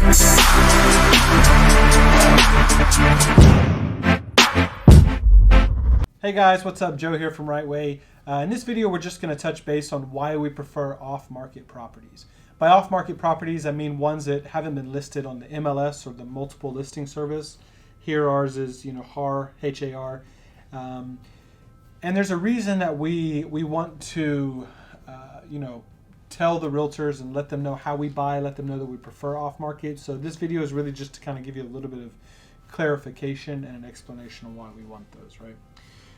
Hey guys, what's up? Joe here from Right Way. In this video, we're just going to touch base on why we prefer off-market properties. By off-market properties, I mean ones that haven't been listed on the MLS or the multiple listing service. Here ours is, HAR, H-A-R. And there's a reason that we want to, tell the realtors and let them know how we buy, let them know that we prefer off-market. So this video is really just to kind of give you a little bit of clarification and an explanation on why we want those, right?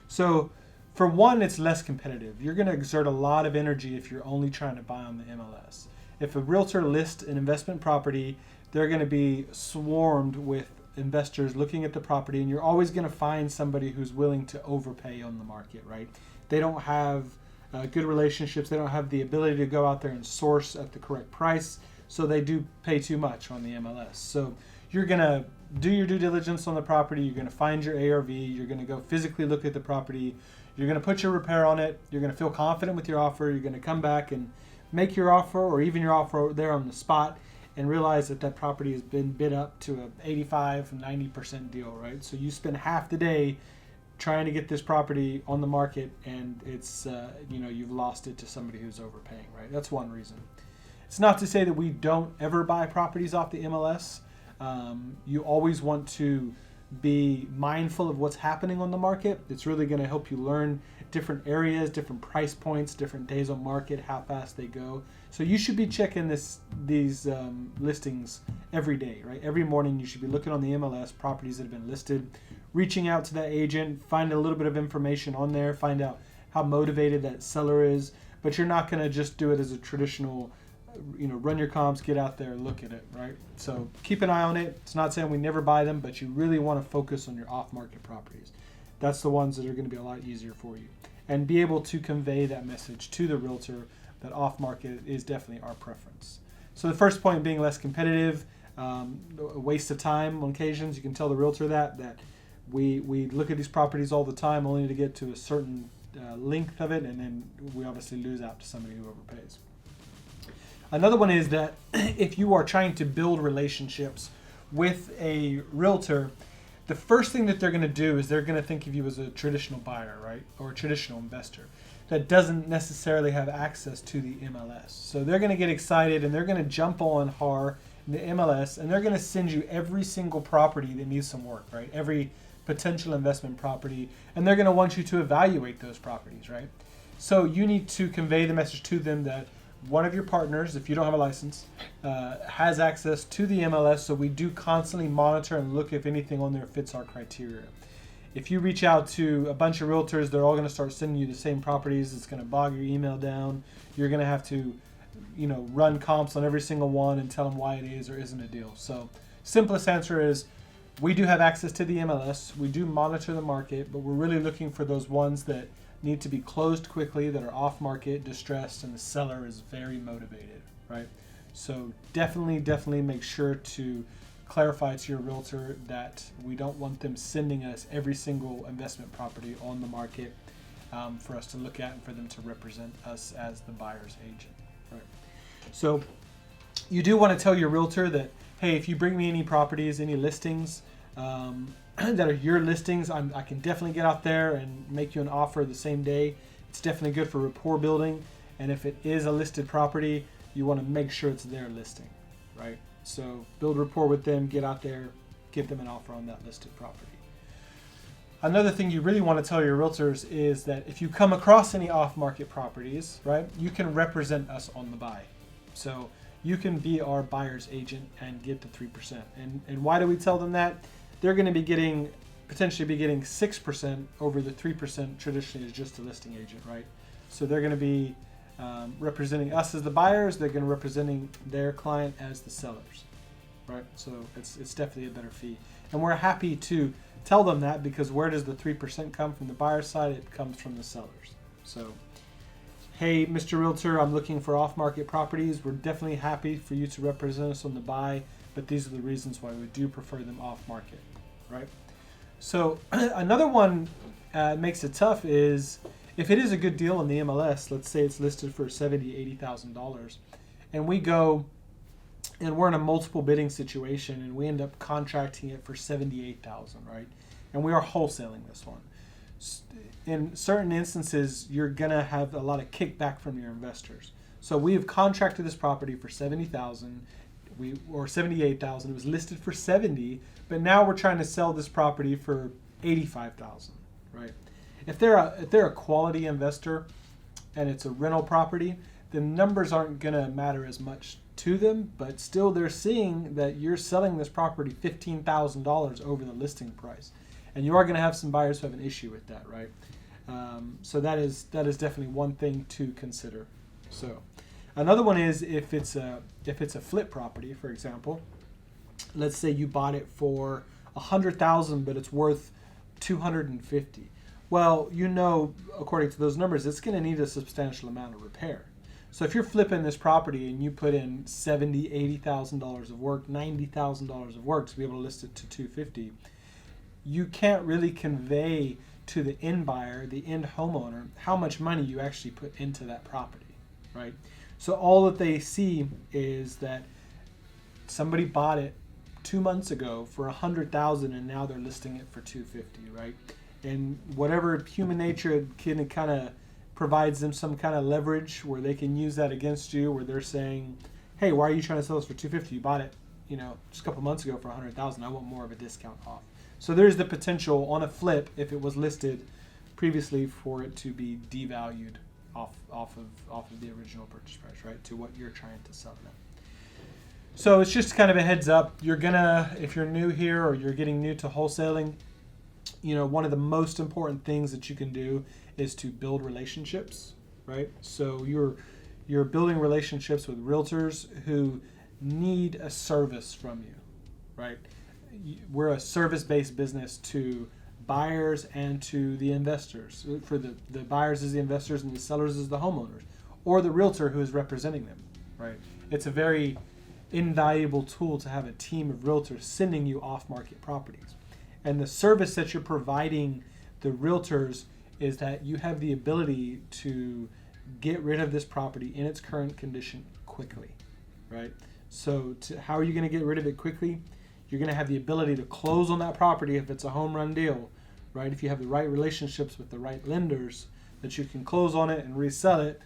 So for one, it's less competitive. You're going to exert a lot of energy if you're only trying to buy on the MLS. If a realtor lists an investment property, they're going to be swarmed with investors looking at the property, and you're always going to find somebody who's willing to overpay on the market, right? They don't have good relationships. They don't have the ability to go out there and source at the correct price, so they do pay too much on the MLS. So you're going to do your due diligence on the property. You're going to find your ARV. You're going to go physically look at the property. You're going to put your repair on it. You're going to feel confident with your offer. You're going to come back and make your offer, or even your offer there on the spot, and realize that that property has been bid up to an 85-90% deal, right? So you spend half the day trying to get this property on the market, and it's you've lost it to somebody who's overpaying, right? That's one reason. It's not to say that we don't ever buy properties off the MLS. You always want to be mindful of what's happening on the market. It's really going to help you learn different areas, different price points, different days on market, how fast they go. So you should be checking these listings every day, right? Every morning you should be looking on the MLS, properties that have been listed, reaching out to that agent, find a little bit of information on there, find out how motivated that seller is. But you're not going to just do it as a traditional run your comps, get out there, look at it, right? So keep an eye on it. It's not saying we never buy them, but you really want to focus on your off-market properties. That's the ones that are going to be a lot easier for you. And be able to convey that message to the realtor that off-market is definitely our preference. So the first point being less competitive, a waste of time on occasions. You can tell the realtor that we look at these properties all the time only to get to a certain length of it, and then we obviously lose out to somebody who overpays. Another one is that if you are trying to build relationships with a realtor, the first thing that they're going to do is they're going to think of you as a traditional buyer, right? Or a traditional investor that doesn't necessarily have access to the MLS. So they're going to get excited and they're going to jump on HAR, the MLS, and they're going to send you every single property that needs some work, right? Every potential investment property, and they're going to want you to evaluate those properties, right? So you need to convey the message to them that one of your partners, if you don't have a license, has access to the MLS, so we do constantly monitor and look if anything on there fits our criteria. If you reach out to a bunch of realtors, they're all going to start sending you the same properties. It's going to bog your email down. You're going to have to, run comps on every single one and tell them why it is or isn't a deal. So simplest answer is we do have access to the MLS. We do monitor the market, but we're really looking for those ones that need to be closed quickly, that are off market, distressed, and the seller is very motivated, right? So definitely make sure to clarify to your realtor that we don't want them sending us every single investment property on the market for us to look at and for them to represent us as the buyer's agent, right? So you do want to tell your realtor that, hey, if you bring me any properties, any listings, that are your listings, I can definitely get out there and make you an offer the same day. It's definitely good for rapport building. And if it is a listed property, you want to make sure it's their listing, right? So build rapport with them, get out there, give them an offer on that listed property. Another thing you really want to tell your realtors is that if you come across any off-market properties, right, you can represent us on the buy. So you can be our buyer's agent and get the 3%. And why do we tell them that? They're going to be potentially be getting 6% over the 3% traditionally is just a listing agent, right? So they're going to be representing us as the buyers. They're going to be representing their client as the sellers, right? So it's definitely a better fee. And we're happy to tell them that, because where does the 3% come from the buyer's side? It comes from the sellers. So, hey, Mr. Realtor, I'm looking for off-market properties. We're definitely happy for you to represent us on the buy, but these are the reasons why we do prefer them off-market, right? So another one makes it tough is if it is a good deal on the MLS, let's say it's listed for $70,000, $80,000, and we go and we're in a multiple bidding situation, and we end up contracting it for $78,000, right? And we are wholesaling this one. In certain instances, you're gonna have a lot of kickback from your investors. So we have contracted this property for $70,000, or $78,000. It was listed for $70,000, but now we're trying to sell this property for $85,000, right? If they're a quality investor and it's a rental property, the numbers aren't gonna matter as much to them, but still they're seeing that you're selling this property $15,000 over the listing price, and you are going to have some buyers who have an issue with that, right? So that is definitely one thing to consider. So another one is if it's a flip property, for example. Let's say you bought it for $100,000, but it's worth $250,000. Well, you know, according to those numbers, it's going to need a substantial amount of repair. So if you're flipping this property and you put in $70,000, $80,000 of work, $90,000 of work to be able to list it to $250,000, you can't really convey to the end buyer, the end homeowner, how much money you actually put into that property, right? So all that they see is that somebody bought it 2 months ago for $100,000 and now they're listing it for $250,000, right? And whatever human nature can kind of provides them some kind of leverage where they can use that against you, where they're saying, hey, why are you trying to sell this for $250,000? You bought it, just a couple months ago for $100,000. I want more of a discount off. So there's the potential on a flip, if it was listed previously, for it to be devalued off of the original purchase price, right, to what you're trying to sell it at. So it's just kind of a heads up. You're gonna, if you're new here or you're getting new to wholesaling, one of the most important things that you can do is to build relationships, right? So you're building relationships with realtors who need a service from you, right? We're a service-based business to buyers and to the investors. For the buyers as the investors and the sellers as the homeowners, or the realtor who is representing them, right? It's a very invaluable tool to have a team of realtors sending you off-market properties. And the service that you're providing the realtors is that you have the ability to get rid of this property in its current condition quickly, right? So how are you going to get rid of it quickly? You're going to have the ability to close on that property if it's a home run deal, right? If you have the right relationships with the right lenders, that you can close on it and resell it,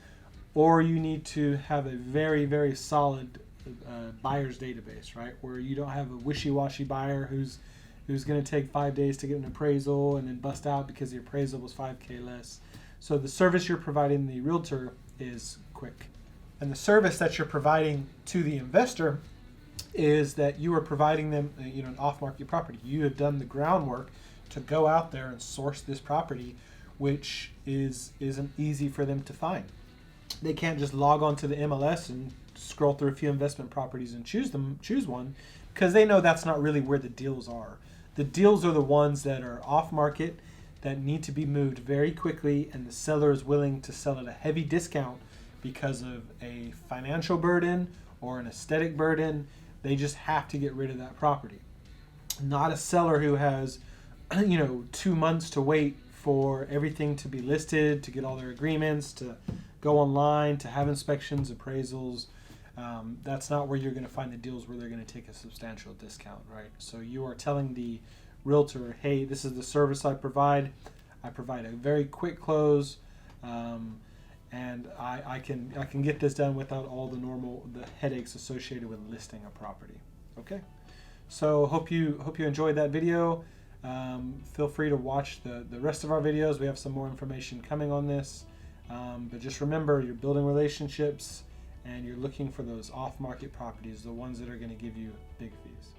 or you need to have a very, very solid buyer's database, right? Where you don't have a wishy-washy buyer who's going to take 5 days to get an appraisal and then bust out because the appraisal was $5,000 less. So the service you're providing the realtor is quick. And the service that you're providing to the investor is that you are providing them an off-market property. You have done the groundwork to go out there and source this property, which isn't easy for them to find. They can't just log on to the MLS and scroll through a few investment properties and choose one, because they know that's not really where the deals are. The deals are the ones that are off market, that need to be moved very quickly, and the seller is willing to sell at a heavy discount because of a financial burden or an aesthetic burden. They just have to get rid of that property. Not a seller who has 2 months to wait for everything to be listed, to get all their agreements, to go online, to have inspections, appraisals. That's not where you're going to find the deals where they're going to take a substantial discount, right? So you are telling the realtor, hey, this is the service I provide. I provide a very quick close, and I can get this done without all the headaches associated with listing a property. Okay, so hope you enjoyed that video. Feel free to watch the rest of our videos. We have some more information coming on this, but just remember, you're building relationships and you're looking for those off-market properties, the ones that are going to give you big fees.